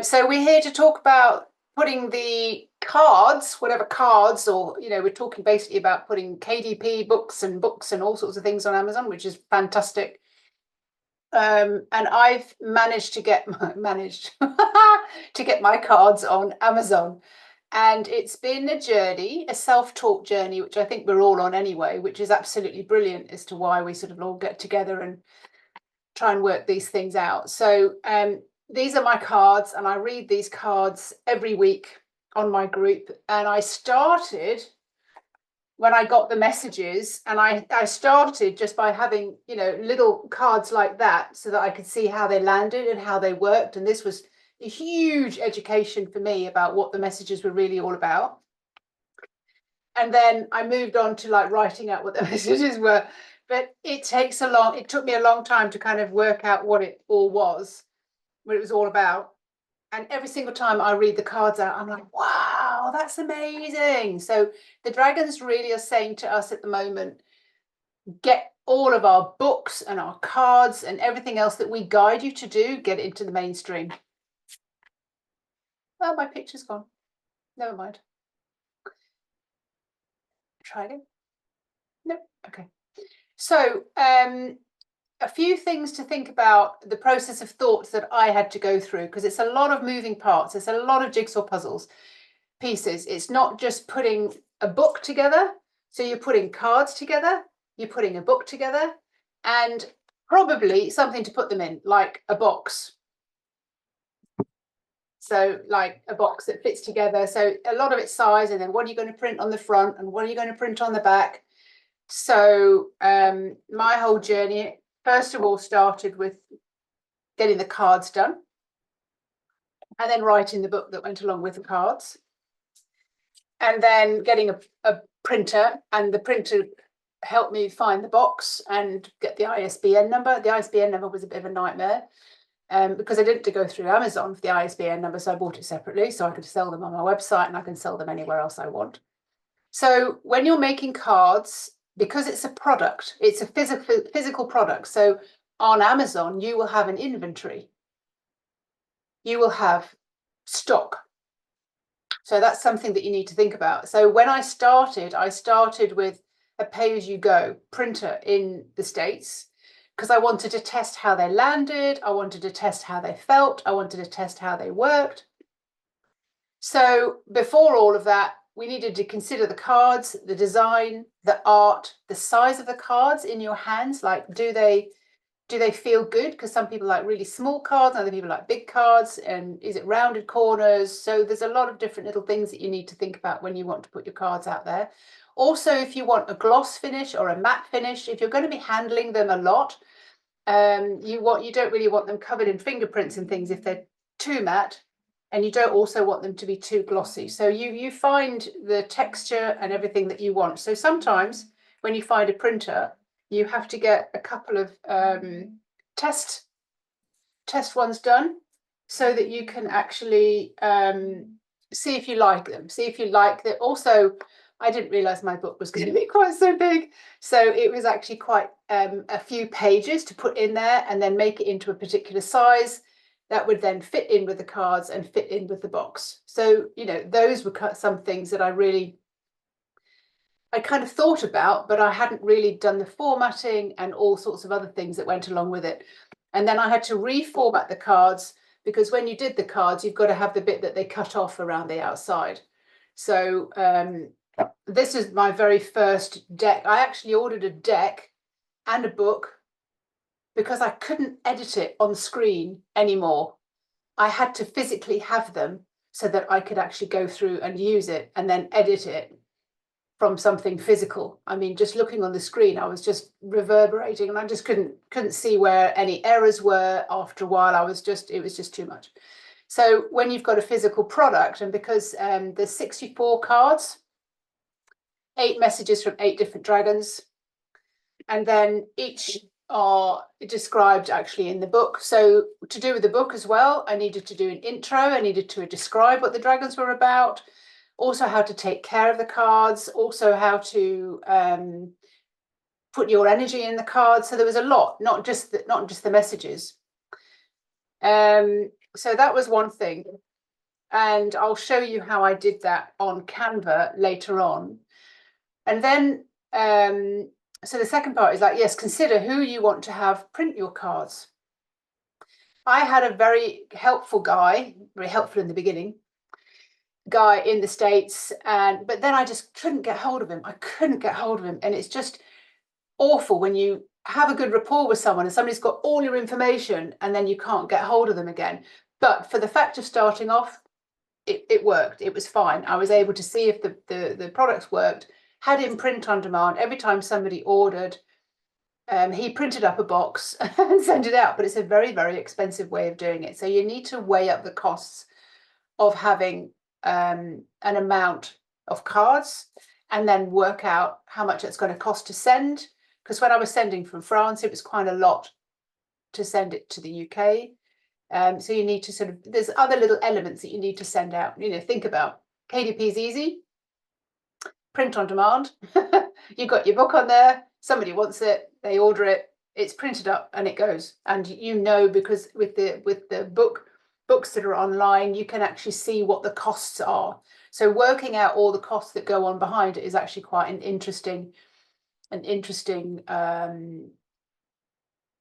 So we're here to talk about putting the cards, whatever cards, or we're talking basically about putting KDP books and all sorts of things on Amazon, which is fantastic. And I've managed to get to get my cards on Amazon. And it's been a journey, a self-taught journey, which I think we're all on anyway, which is absolutely brilliant as to why we sort of all get together and try and work these things out. So these are my cards, and I read these cards every week on my group. And I started when I got the messages, and I started just by having, little cards like that so that I could see how they landed and how they worked. And this was a huge education for me about what the messages were really all about. And then I moved on to like writing out what the messages were. But it took me a long time to kind of work out what it all was, what it was all about. And every single time I read the cards out, I'm like, wow, that's amazing. So the dragons really are saying to us at the moment, get all of our books and our cards and everything else that we guide you to do, get it into the mainstream. Oh, my picture's gone. Never mind. Try again. Nope. Okay. So a few things to think about the process of thoughts that I had to go through, because it's a lot of moving parts. It's a lot of jigsaw puzzles pieces. It's not just putting a book together. So you're putting cards together, you're putting a book together, and probably something to put them in, like a box. So like a box that fits together. So a lot of it's size, and then what are you going to print on the front and what are you going to print on the back? So my whole journey, first of all, started with getting the cards done and then writing the book that went along with the cards, and then getting a printer, and the printer helped me find the box and get the ISBN number. The ISBN number was a bit of a nightmare because I didn't go through Amazon for the ISBN number, so I bought it separately so I could sell them on my website, and I can sell them anywhere else I want. So when you're making cards, because it's a product, it's a physical product. So on Amazon, you will have an inventory. You will have stock. So that's something that you need to think about. So when I started with a pay-as-you-go printer in the States because I wanted to test how they landed. I wanted to test how they felt. I wanted to test how they worked. So before all of that, we needed to consider the cards, the design, the art, the size of the cards in your hands. Like, do they feel good? Because some people like really small cards, other people like big cards. And is it rounded corners? So there's a lot of different little things that you need to think about when you want to put your cards out there. Also, if you want a gloss finish or a matte finish, if you're going to be handling them a lot, you don't really want them covered in fingerprints and things if they're too matte. And you don't also want them to be too glossy. So you find the texture and everything that you want. So sometimes when you find a printer, you have to get a couple of test ones done so that you can actually see if you like them. See if you like them. Also, I didn't realize my book was going to be quite so big. So it was actually quite a few pages to put in there and then make it into a particular size that would then fit in with the cards and fit in with the box. So, those were some things that I kind of thought about, but I hadn't really done the formatting and all sorts of other things that went along with it. And then I had to reformat the cards because when you did the cards, you've got to have the bit that they cut off around the outside. So this is my very first deck. I actually ordered a deck and a book because I couldn't edit it on screen anymore. I had to physically have them so that I could actually go through and use it and then edit it from something physical. I mean, just looking on the screen, I was just reverberating and I just couldn't see where any errors were. After a while, it was just too much. So when you've got a physical product, and because there's 64 cards, 8 messages from 8 different dragons, and then each are described actually in the book. So to do with the book as well, I needed to do an intro. I needed to describe what the dragons were about, also how to take care of the cards, also how to put your energy in the cards. So there was a lot, not just the messages. So that was one thing. And I'll show you how I did that on Canva later on. And then, so the second part is like, yes, consider who you want to have print your cards. I had a very helpful guy, very helpful in the beginning, guy in the States, but then I just couldn't get hold of him. I couldn't get hold of him. And it's just awful when you have a good rapport with someone and somebody's got all your information and then you can't get hold of them again. But for the fact of starting off, it worked. It was fine. I was able to see if the products worked, had him print on demand. Every time somebody ordered, he printed up a box and sent it out. But it's a very, very expensive way of doing it. So you need to weigh up the costs of having an amount of cards and then work out how much it's going to cost to send. Because when I was sending from France, it was quite a lot to send it to the UK. So you need to sort of, there's other little elements that you need to send out, think about. KDP is easy, print on demand. You've got your book on there, somebody wants it, they order it, it's printed up and it goes. And because with the books that are online, you can actually see what the costs are. So working out all the costs that go on behind it is actually quite an interesting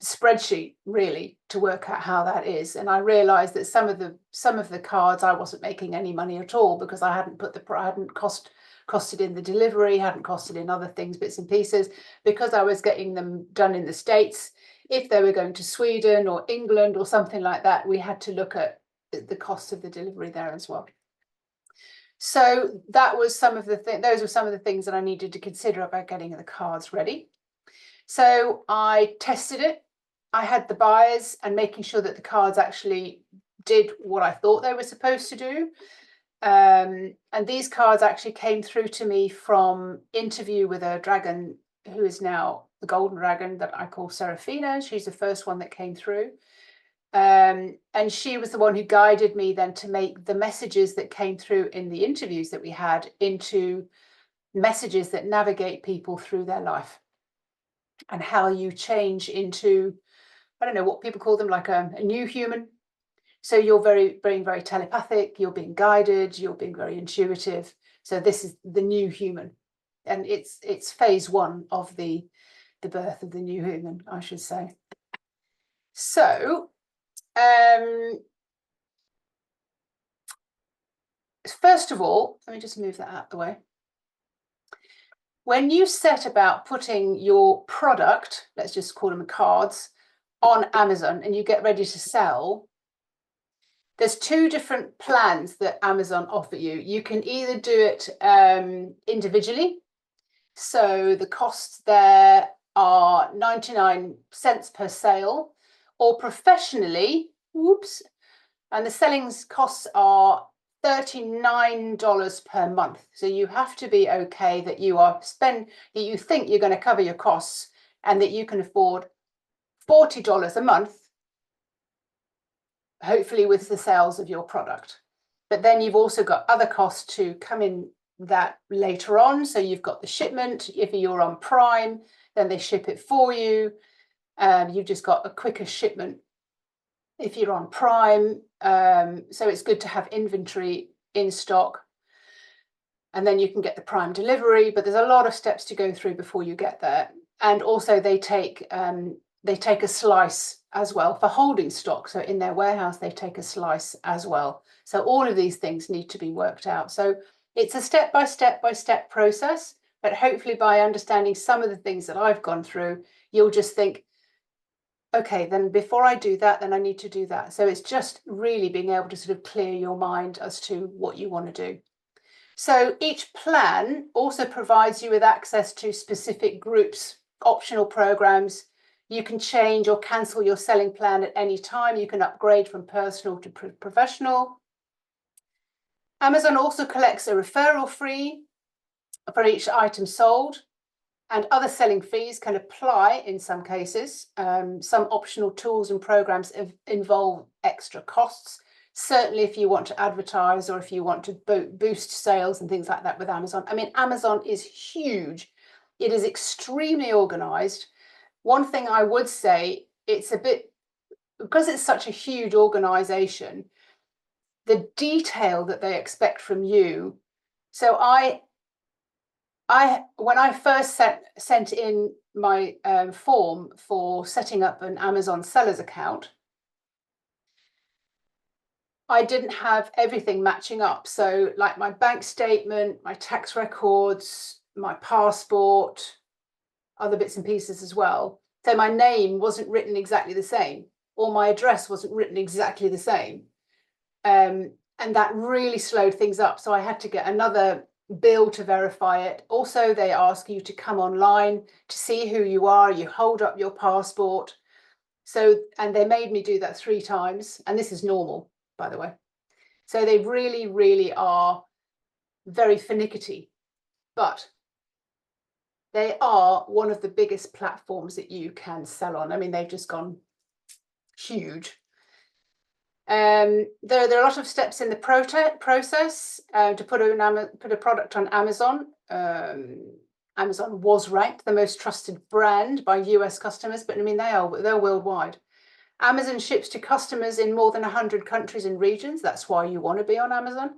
spreadsheet, really, to work out how that is. And I realized that some of the cards I wasn't making any money at all because I hadn't costed in the delivery, hadn't costed in other things, bits and pieces, because I was getting them done in the States. If they were going to Sweden or England or something like that, we had to look at the cost of the delivery there as well. So that was those were some of the things that I needed to consider about getting the cards ready. So I tested it. I had the buyers and making sure that the cards actually did what I thought they were supposed to do. And these cards actually came through to me from interview with a dragon who is now the golden dragon that I call Serafina. She's the first one that came through. And she was the one who guided me then to make the messages that came through in the interviews that we had into messages that navigate people through their life and how you change into, I don't know what people call them, like a new human. So you're being very telepathic, you're being guided, you're being very intuitive. So this is the new human. And it's phase one of the birth of the new human, I should say. So first of all, let me just move that out of the way. When you set about putting your product, let's just call them cards, on Amazon and you get ready to sell, there's two different plans that Amazon offer you. You can either do it individually. So the costs there are 99 cents per sale, or professionally, and the selling costs are $39 per month. So you have to be okay that that you think you're going to cover your costs and that you can afford $40 a month, hopefully with the sales of your product. But then you've also got other costs to come in that later on. So you've got the shipment. If you're on Prime, then they ship it for you. You've just got a quicker shipment if you're on Prime. So it's good to have inventory in stock. And then you can get the Prime delivery, but there's a lot of steps to go through before you get there. And also they take a slice as well for holding stock. So in their warehouse, they take a slice as well. So all of these things need to be worked out. So it's a step-by-step process, but hopefully by understanding some of the things that I've gone through, you'll just think, okay, then before I do that, then I need to do that. So it's just really being able to sort of clear your mind as to what you want to do. So each plan also provides you with access to specific groups, optional programs. You can change or cancel your selling plan at any time. You can upgrade from personal to professional. Amazon also collects a referral fee for each item sold, and other selling fees can apply in some cases. Some optional tools and programs involve extra costs. Certainly if you want to advertise or if you want to boost sales and things like that with Amazon. I mean, Amazon is huge. It is extremely organized. One thing I would say, it's a bit because it's such a huge organization, the detail that they expect from you. So when I first sent in my form for setting up an Amazon sellers account, I didn't have everything matching up. So like my bank statement, my tax records, my passport, other bits and pieces as well. So my name wasn't written exactly the same, or my address wasn't written exactly the same. And that really slowed things up. So I had to get another bill to verify it. Also, they ask you to come online to see who you are. You hold up your passport. So, and they made me do that 3 times. And this is normal, by the way. So they really, really are very finicky. But they are one of the biggest platforms that you can sell on. I mean, they've just gone huge. There are a lot of steps in the process to put a product on Amazon. Amazon was ranked the most trusted brand by US customers, but I mean they're worldwide. Amazon ships to customers in more than 100 countries and regions. That's why you want to be on Amazon.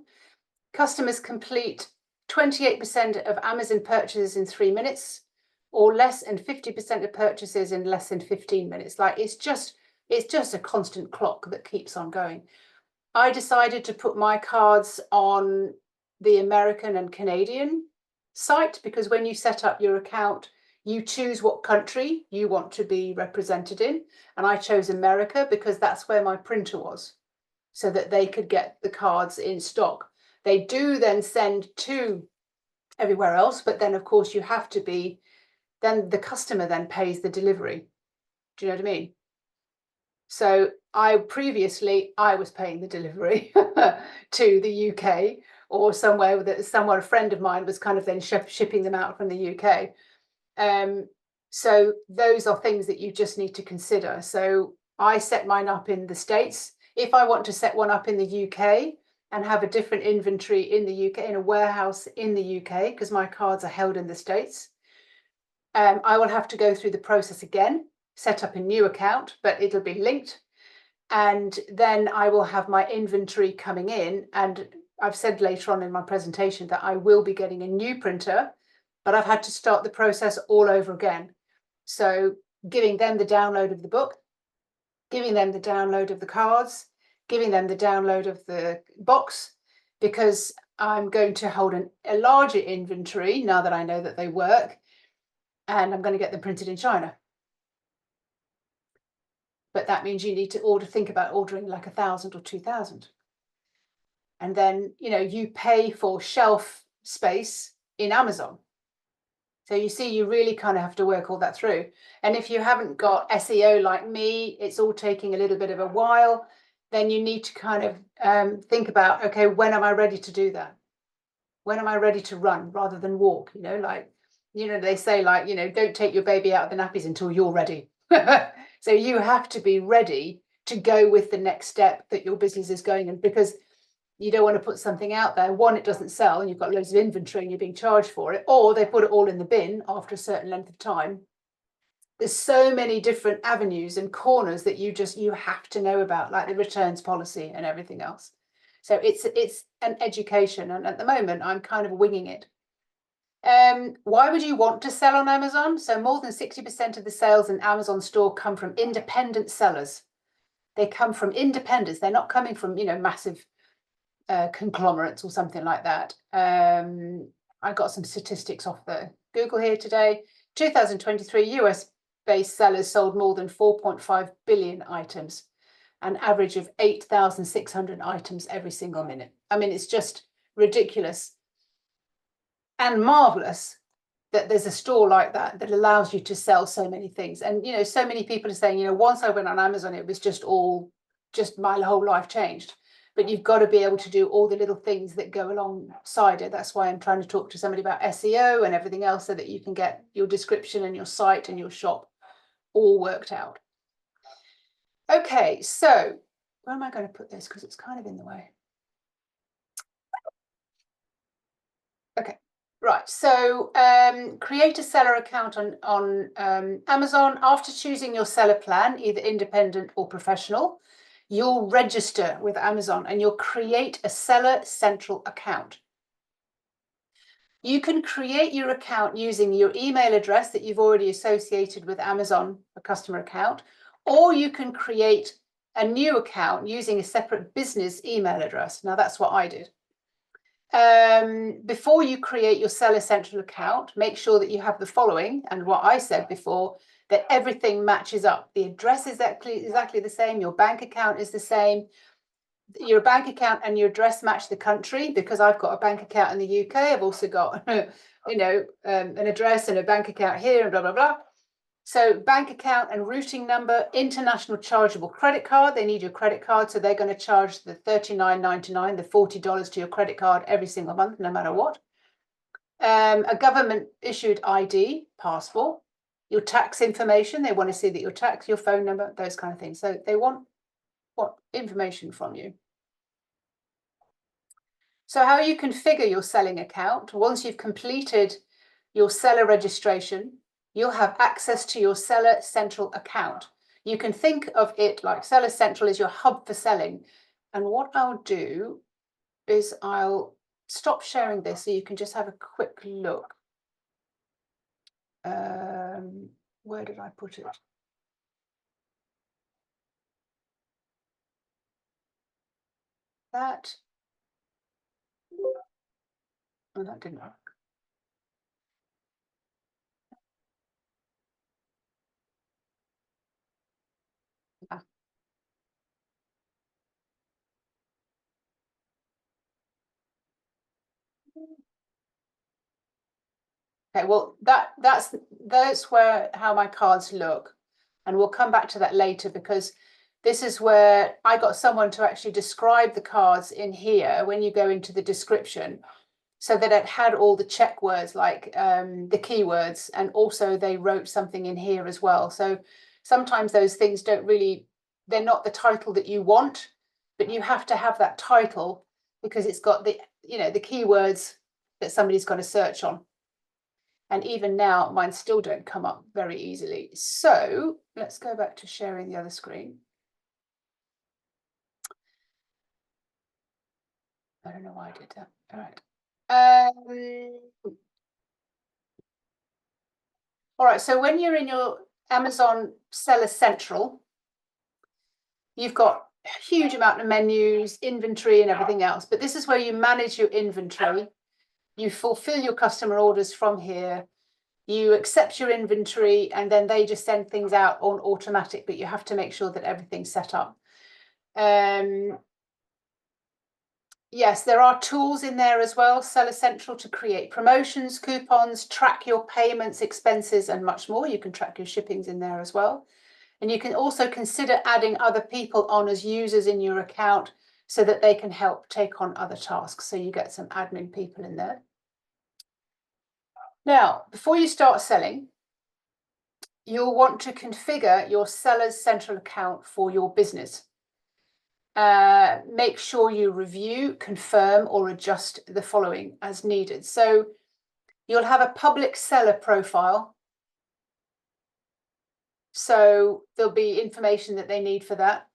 Customers complete 28% of Amazon purchases in 3 minutes, or less, and 50% of purchases in less than 15 minutes. Like it's just a constant clock that keeps on going. I decided to put my cards on the American and Canadian site because when you set up your account, you choose what country you want to be represented in. And I chose America because that's where my printer was, so that they could get the cards in stock. They do then send to everywhere else, but then of course you have to be, then the customer then pays the delivery. Do you know what I mean? So I was paying the delivery to the UK or somewhere that a friend of mine was kind of then shipping them out from the UK. So those are things that you just need to consider. So I set mine up in the States. If I want to set one up in the UK and have a different inventory in the UK, in a warehouse in the UK, because my cards are held in the States, I will have to go through the process again, set up a new account, but it'll be linked. And then I will have my inventory coming in. And I've said later on in my presentation that I will be getting a new printer, but I've had to start the process all over again. So giving them the download of the book, giving them the download of the cards, giving them the download of the box, because I'm going to hold a larger inventory now that I know that they work, and I'm going to get them printed in China. But that means you need to think about ordering like 1,000 or 2,000. And then, you pay for shelf space in Amazon. So you see, you really kind of have to work all that through. And if you haven't got SEO like me, it's all taking a little bit of a while, then you need to kind of think about, okay, when am I ready to do that? When am I ready to run rather than walk? They say don't take your baby out of the nappies until you're ready. So you have to be ready to go with the next step that your business is going in, because you don't want to put something out there, one, it doesn't sell and you've got loads of inventory and you're being charged for it, or they put it all in the bin after a certain length of time. There's so many different avenues and corners that you have to know about, like the returns policy and everything else. So it's an education, and at the moment I'm kind of winging it. Why would you want to sell on Amazon? So more than 60% of the sales in Amazon store come from independent sellers. They come from independents. They're not coming from, massive conglomerates or something like that. I got some statistics off the Google here today. 2023 US-based sellers sold more than 4.5 billion items, an average of 8,600 items every single minute. I mean, it's just ridiculous and marvelous that there's a store like that allows you to sell so many things. And, so many people are saying, once I went on Amazon, it was just my whole life changed. But you've got to be able to do all the little things that go alongside it. That's why I'm trying to talk to somebody about SEO and everything else, so that you can get your description and your site and your shop all worked out. Okay, so where am I going to put this? Because it's kind of in the way. Okay, right. Right, so create a seller account on Amazon. After choosing your seller plan, either independent or professional, you'll register with Amazon and you'll create a Seller Central account. You can create your account using your email address that you've already associated with Amazon, a customer account, or you can create a new account using a separate business email address. Now, that's what I did. Before you create your Seller Central account, make sure that you have the following, and what I said before, that everything matches up. The address is exactly the same, your bank account is the same, your bank account and your address match the country, because I've got a bank account in the UK, I've also got an address and a bank account here and blah, blah, blah. So bank account and routing number, international chargeable credit card. They need your credit card, so they're going to charge the $39.99, the $40 to your credit card every single month, no matter what. A government issued ID, passport, your tax information. They want to see that your tax, your phone number, those kind of things. So they want what information from you. So how you configure your selling account, once you've completed your seller registration, you'll have access to your Seller Central account. You can think of it like Seller Central is your hub for selling. And what I'll do is I'll stop sharing this so you can just have a quick look. Where did I put it? That, oh, that didn't work. Ah. Okay, well, that's where how my cards look, and we'll come back to that later, because this is where I got someone to actually describe the cards in here when you go into the description, so that it had all the check words, like the keywords, and also they wrote something in here as well. So sometimes those things don't really, they're not the title that you want, but you have to have that title because it's got the keywords that somebody's going to search on. And even now, mine still don't come up very easily. So let's go back to sharing the other screen. I don't know why I did that. All right. All right, so when you're in your Amazon Seller Central, you've got a huge amount of menus, inventory, and everything else. But this is where you manage your inventory. You fulfill your customer orders from here. You accept your inventory, and then they just send things out on automatic, but you have to make sure that everything's set up. Yes, there are tools in there as well, Seller Central, to create promotions, coupons, track your payments, expenses, and much more. You can track your shippings in there as well. And you can also consider adding other people on as users in your account so that they can help take on other tasks. So you get some admin people in there. Now, before you start selling, you'll want to configure your Seller's Central account for your business. Make sure you review, confirm, or adjust the following as needed. So you'll have a public seller profile. So there'll be information that they need for that,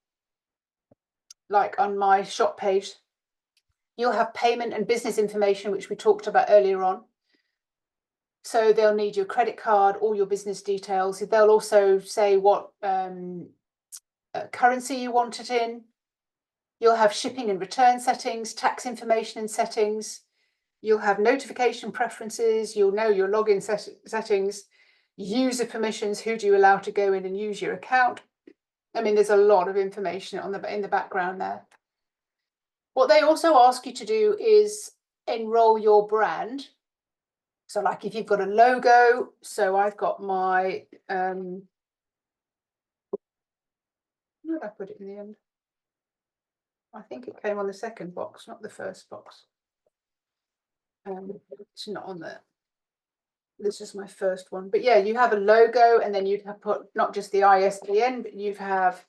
like on my shop page. You'll have payment and business information, which we talked about earlier on. So they'll need your credit card, all your business details. They'll also say what currency you want it in. You'll have shipping and return settings, tax information and settings. You'll have notification preferences. You'll know your login settings, user permissions, who do you allow to go in and use your account. I mean, there's a lot of information in the background there. What they also ask you to do is enroll your brand. So like if you've got a logo, so I've got my, where did I put it in the end? I think it came on the second box, not the first box. It's not on there. This is my first one. But yeah, you have a logo, and then you'd have put not just the ISBN, but you'd have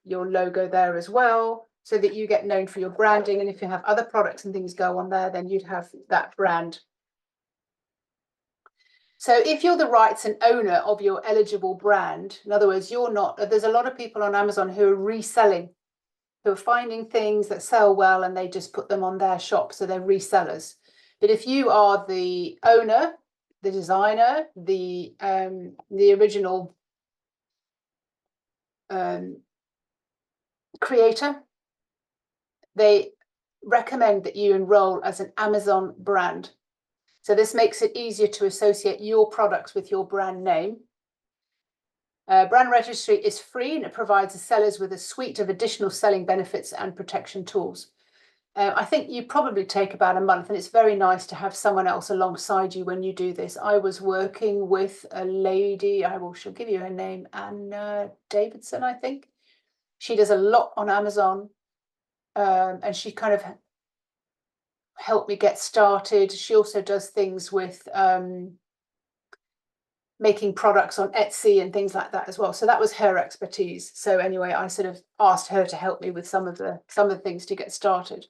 your logo there as well. so that you get known for your branding. And if you have other products and things go on there, then you'd have that brand. So if you're the rights and owner of your eligible brand, in other words, you're not, there's a lot of people on Amazon who are reselling, who are finding things that sell well and they just put them on their shop, so they're resellers. But if you are the owner, the designer, the original creator, they recommend that you enroll as an Amazon brand. So this makes it easier to associate your products with your brand name. Brand registry is free and it provides the sellers with a suite of additional selling benefits and protection tools. I think you probably take about a month, and it's very nice to have someone else alongside you when you do this. I was working with a lady, she'll give you her name, Anna Davidson, I think. She does a lot on Amazon, and she kind of helped me get started. She also does things with making products on Etsy and things like that as well. So that was her expertise. So anyway, I sort of asked her to help me with some of the things to get started.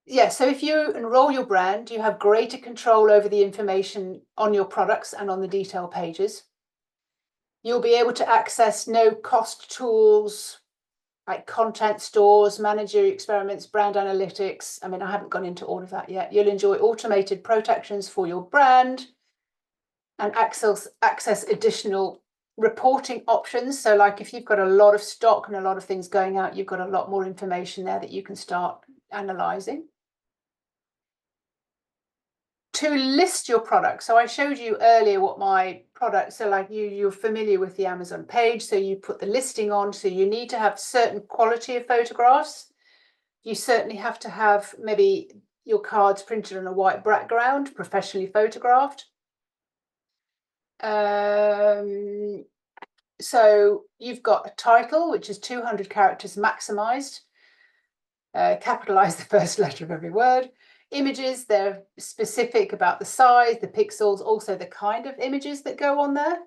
Yeah, so if you enroll your brand, you have greater control over the information on your products and on the detail pages. You'll be able to access no-cost tools like content stores, manager experiments, brand analytics. I mean, I haven't gone into all of that yet. You'll enjoy automated protections for your brand and access additional reporting options. So like if you've got a lot of stock and a lot of things going out, you've got a lot more information there that you can start analyzing. To list your product. So I showed you earlier what my products are like. You're familiar with the Amazon page, so you put the listing on. So you need to have certain quality of photographs. You certainly have to have maybe your cards printed on a white background, professionally photographed. So you've got a title, which is 200 characters maximized. Capitalize the first letter of every word. Images, they're specific about the size, the pixels, also the kind of images that go on there.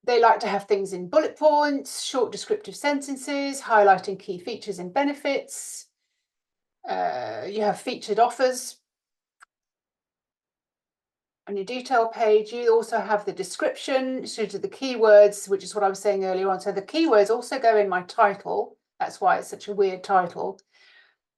They like to have things in bullet points, short descriptive sentences, highlighting key features and benefits. You have featured offers. On your detail page, you also have the description, so to the keywords, which is what I was saying earlier on. So the keywords also go in my title. That's why it's such a weird title.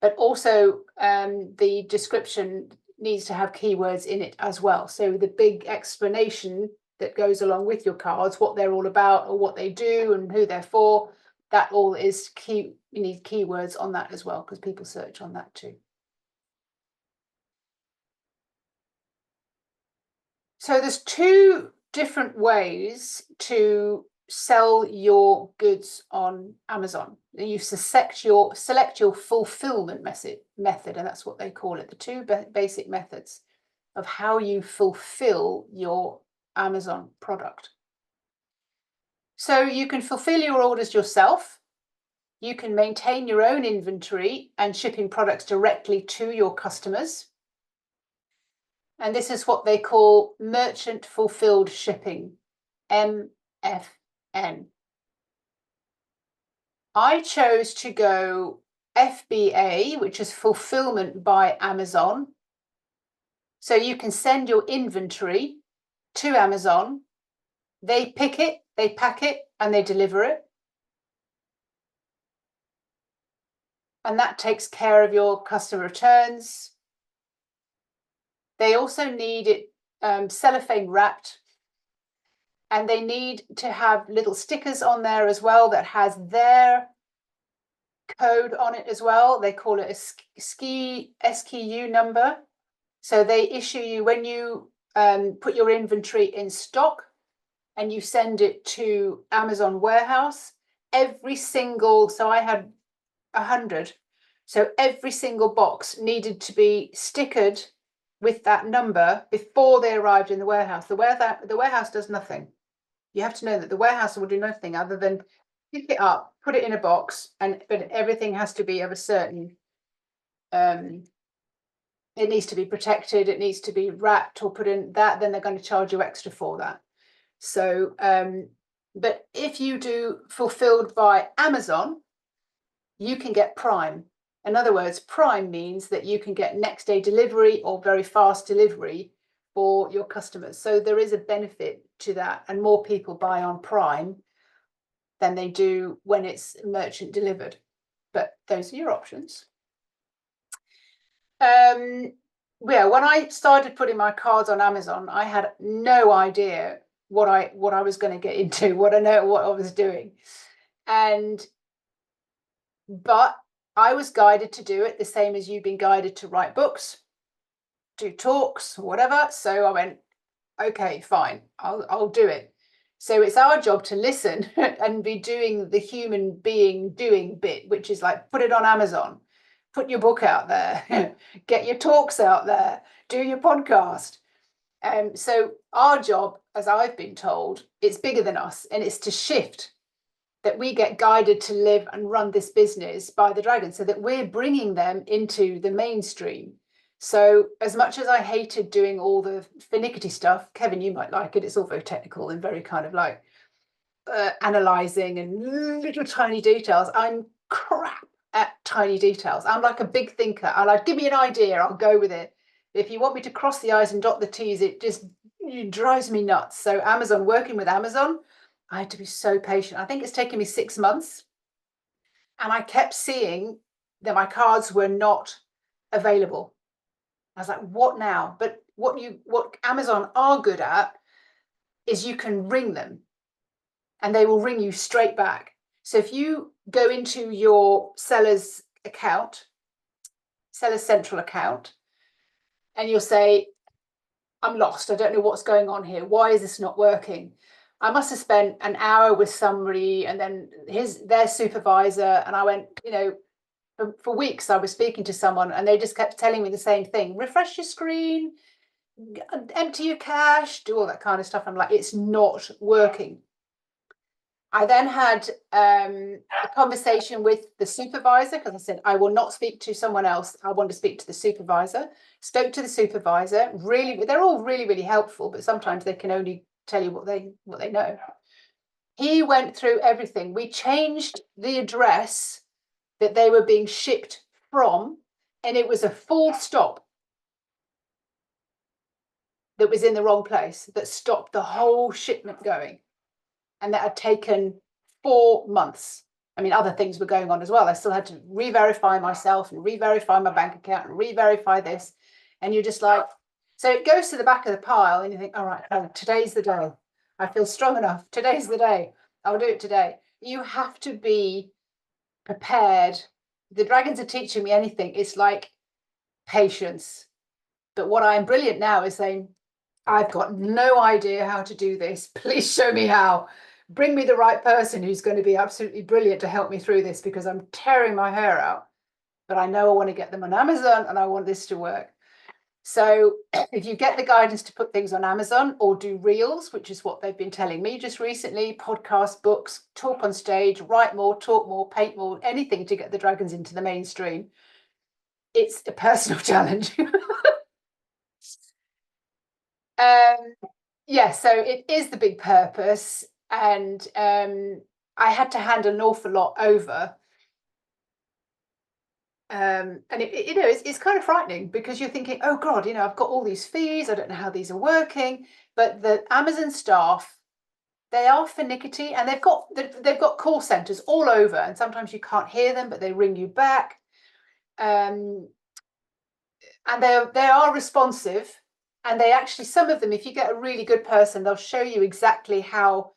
But also the description needs to have keywords in it as well. So the big explanation that goes along with your cards, what they're all about or what they do and who they're for, that all is key. You need keywords on that as well, because people search on that too. So there's two different ways to sell your goods on Amazon. You select your fulfillment method, and that's what they call it. The two basic methods of how you fulfill your Amazon product. So you can fulfill your orders yourself. You can maintain your own inventory and shipping products directly to your customers. And this is what they call merchant fulfilled shipping, MFN. I chose to go FBA, which is fulfillment by Amazon. So you can send your inventory to Amazon. They pick it, they pack it, and they deliver it. And that takes care of your customer returns. They also need it cellophane wrapped, and they need to have little stickers on there as well that has their code on it as well. They call it a SKU number. So they issue you, when you put your inventory in stock and you send it to Amazon warehouse, so I had 100. So every single box needed to be stickered with that number before they arrived in the warehouse. The warehouse does nothing. You have to know that the warehouse will do nothing other than pick it up, put it in a box, but everything has to be of a certain it needs to be protected, it needs to be wrapped or put in that, then they're going to charge you extra for that. So, but if you do fulfilled by Amazon, you can get Prime. In other words, Prime means that you can get next day delivery or very fast delivery for your customers. So there is a benefit to that, and more people buy on Prime than they do when it's merchant delivered. But those are your options. Yeah, when I started putting my cards on Amazon, I had no idea what I was going to get into, what I was doing. But I was guided to do it the same as you've been guided to write books, do talks, whatever. So I went, okay, fine, I'll do it. So it's our job to listen and be doing the human being doing bit, which is like put it on Amazon, put your book out there, get your talks out there, do your podcast. So our job, as I've been told, it's bigger than us, and it's to shift that we get guided to live and run this business by the dragon, so that we're bringing them into the mainstream. So as much as I hated doing all the finicky stuff, Kevin, you might like it, it's all very technical and very kind of like analysing and little tiny details. I'm crap at tiny details. I'm like a big thinker. I like, give me an idea, I'll go with it. If you want me to cross the I's and dot the T's, it drives me nuts. So working with Amazon, I had to be so patient. I think it's taken me 6 months. And I kept seeing that my cards were not available. I was like, what now? But what Amazon are good at is you can ring them and they will ring you straight back. So if you go into your seller's central account, and you'll say, I'm lost, I don't know what's going on here. Why is this not working? I must have spent an hour with somebody and then their supervisor. And I went, for weeks I was speaking to someone and they just kept telling me the same thing. Refresh your screen, empty your cache, do all that kind of stuff. I'm like, it's not working. I then had a conversation with the supervisor, because I said, I will not speak to someone else. I want to speak to the supervisor. Spoke to the supervisor. Really, they're all really, really helpful, but sometimes they can only tell you what they know. He went through everything. We changed the address that they were being shipped from, and it was a full stop that was in the wrong place that stopped the whole shipment going. And that had taken 4 months. I mean, other things were going on as well. I still had to re-verify myself and re-verify my bank account and re-verify this. And you're just like, so it goes to the back of the pile and you think, all right, today's the day. I feel strong enough. Today's the day. I'll do it today. You have to be prepared. The dragons are teaching me anything. It's like patience. But what I'm brilliant now is saying, I've got no idea how to do this. Please show me how. Bring me the right person who's going to be absolutely brilliant to help me through this, because I'm tearing my hair out. But I know I want to get them on Amazon and I want this to work. So if you get the guidance to put things on Amazon or do reels, which is what they've been telling me just recently, podcast, books, talk on stage, write more, talk more, paint more, anything to get the dragons into the mainstream, it's a personal challenge. Yeah, so it is the big purpose, and I had to hand an awful lot over, and it's kind of frightening, because you're thinking, oh God, I've got all these fees, I don't know how these are working. But the Amazon staff, they are finicky, and they've got call centers all over, and sometimes you can't hear them, but they ring you back, and they are responsive. And they actually, some of them, if you get a really good person, they'll show you exactly how,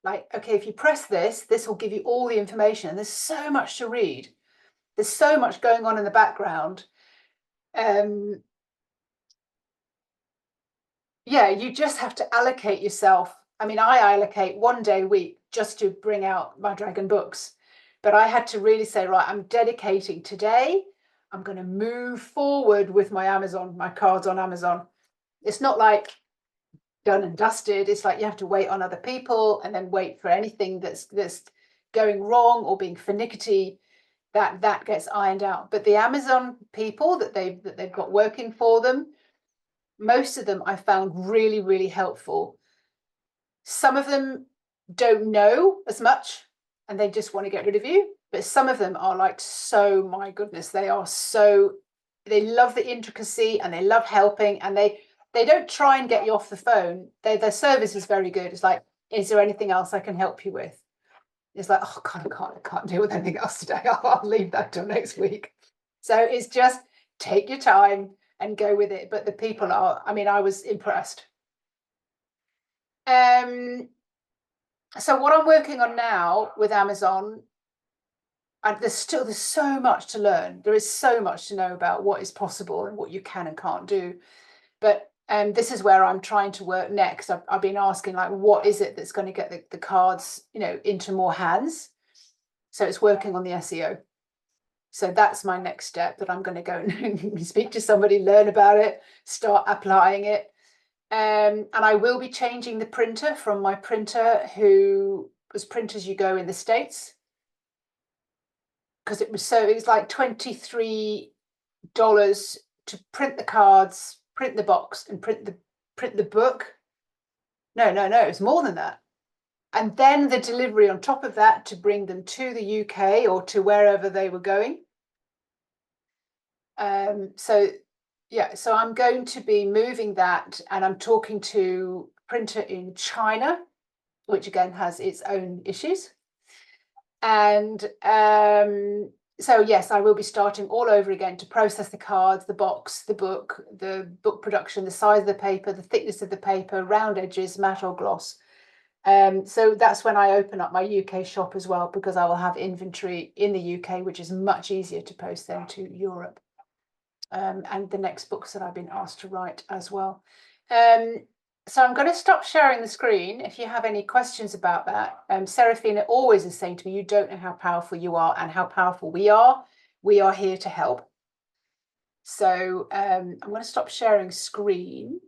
like, okay, if you press this will give you all the information. And there's so much to read. There's so much going on in the background. Yeah, you just have to allocate yourself. I mean, I allocate 1 day a week just to bring out my dragon books. But I had to really say, right, I'm dedicating today. I'm going to move forward with my cards on Amazon. It's not like done and dusted. It's like you have to wait on other people and then wait for anything that's going wrong or being finicky. that gets ironed out. But the Amazon people that they've got working for them, most of them I found really, really helpful. Some of them don't know as much and they just want to get rid of you. But some of them are like, so my goodness, they love the intricacy and they love helping, and they don't try and get you off the phone. Their service is very good. It's like, is there anything else I can help you with? It's like, oh God, I can't deal with anything else today. I'll leave that till next week. So it's just take your time and go with it. But the people are, I mean, I was impressed. So what I'm working on now with Amazon, and there's so much to learn. There is so much to know about what is possible and what you can and can't do. But this is where I'm trying to work next. I've been asking, like, what is it that's going to get the cards, into more hands? So it's working on the SEO. So that's my next step, that I'm going to go and speak to somebody, learn about it, start applying it. And I will be changing the printer from my printer, who was Print As You Go in the States, because it was like $23 to print the cards, print the box, and print the book. No, it's more than that. And then the delivery on top of that to bring them to the UK or to wherever they were going. So I'm going to be moving that, and I'm talking to a printer in China, which again has its own issues. And so yes, I will be starting all over again to process the cards, the box, the book production, the size of the paper, the thickness of the paper, round edges, matte or gloss. So that's when I open up my UK shop as well, because I will have inventory in the UK, which is much easier to post than to Europe. And the next books that I've been asked to write as well. So I'm going to stop sharing the screen. If you have any questions about that, Serafina always is saying to me, you don't know how powerful you are and how powerful we are. We are here to help. So I'm going to stop sharing screen.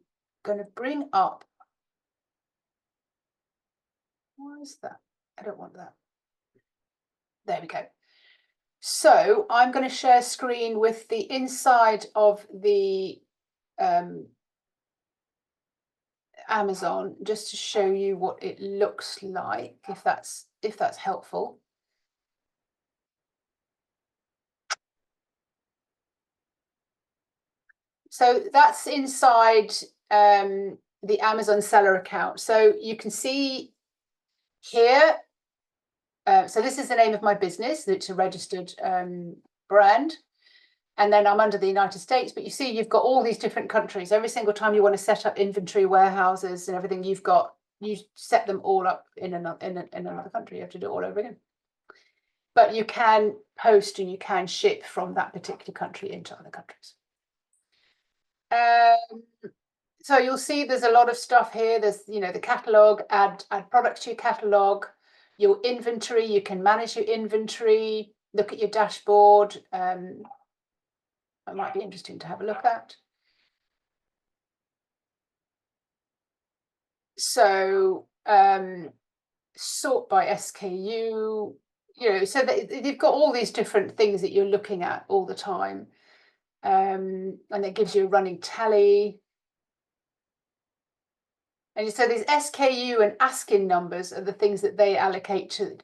I'm going to bring up. Why is that? I don't want that. There we go. So I'm going to share screen with the inside of the Amazon, just to show you what it looks like, if that's helpful. So that's inside the Amazon seller account. So you can see here, so this is the name of my business. It's a registered brand. And then I'm under the United States, but you see you've got all these different countries. Every single time you want to set up inventory warehouses and everything, you set them all up in another country. You have to do it all over again. But you can post and you can ship from that particular country into other countries. So you'll see there's a lot of stuff here. There's, the catalog, add products to your catalog, your inventory. You can manage your inventory, look at your dashboard. That might be interesting to have a look at. So sort by SKU, so they've got all these different things that you're looking at all the time. And it gives you a running tally. And so these SKU and ASCII numbers are the things that they allocate to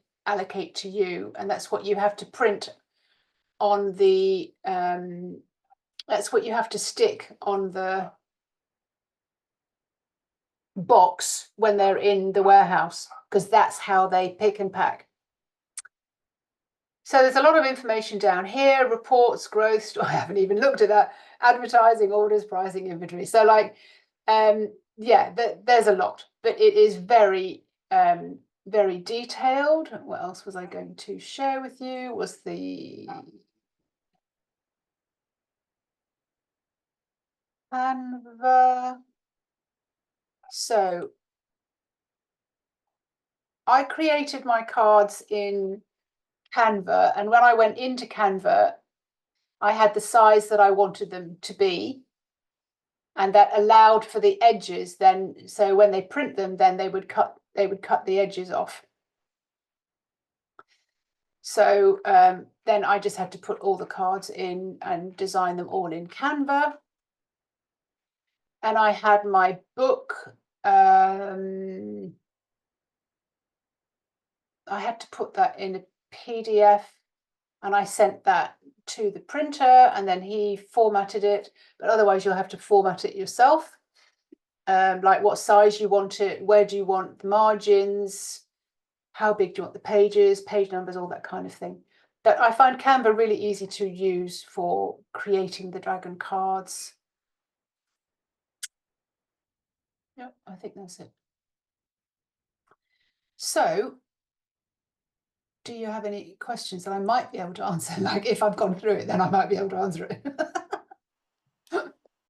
you, and that's what you have to print on the that's what you have to stick on the box when they're in the warehouse, because that's how they pick and pack. So there's a lot of information down here: reports, growth. I haven't even looked at that. Advertising, orders, pricing, inventory. So there's a lot, but it is very very detailed. What else was I going to share with you? Was the Canva. So I created my cards in Canva, and when I went into Canva, I had the size that I wanted them to be, and that allowed for the edges then, so when they print them, then they would cut the edges off. So then I just had to put all the cards in and design them all in Canva. And I had my book. I had to put that in a PDF, and I sent that to the printer, and then he formatted it. But otherwise, you'll have to format it yourself. Like what size you want it, where do you want the margins, how big do you want the pages, page numbers, all that kind of thing. But I find Canva really easy to use for creating the dragon cards. Yeah, I think that's it. So, do you have any questions that I might be able to answer? Like if I've gone through it, then I might be able to answer it.